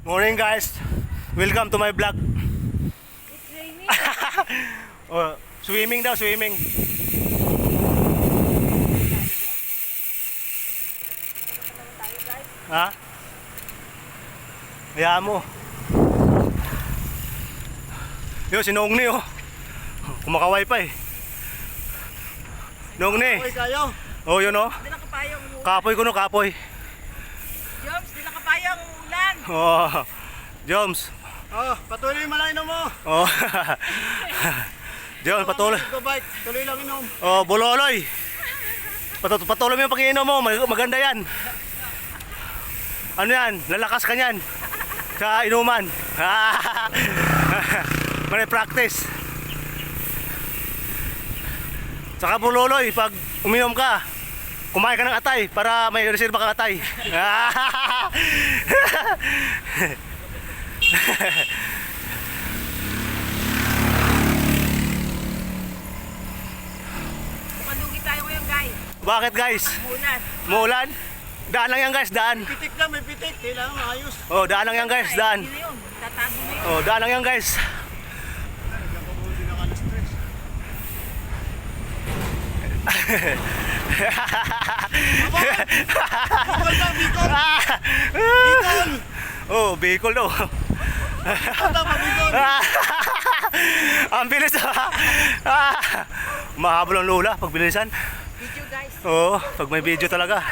Morning guys. Welcome to my vlog. It's raining. Oh, swimming daw, swimming. Ha? Hayaan mo. Yo, si Nong Ni oh. Kumakaway pa eh. Nong Ni. Hoy kayo. Oh, yun oh. Di na kapayang umulan. Kapoy ko no, kapoy. Jobs, di na kapayang umulan. Oh. Joms. Oh, patuloy malainom mo. Oh. Joms, patuloy. Go bike, tuloy lang inom. Oh, buloloy. Patuloy mo yung pag-iinom mo, maganda yan. Ano yan? Lalakas ka yan. Sa inuman. May practice. Saka buloloy, pag uminom ka, kumain ka ng atay para may reserva kang atay. Malugi tayo ngayon, guys. Bakit guys? Umulan. Muulan? Daan lang yan guys, daan. Pitik na, may pitik. Kailangan maayos. Oh, daan lang yan guys, daan. Hindi na yun. Tatago na yun. Oh, daan lang yan guys. Hindi na ka-stress. Bicol daw, Bicol. Bicol. Oh, Bicol daw. Tanda pa, Bicol. Ang bilis ah. Mahabol ang lula pag bilisan. Video, guys. Oo, pag may video talaga.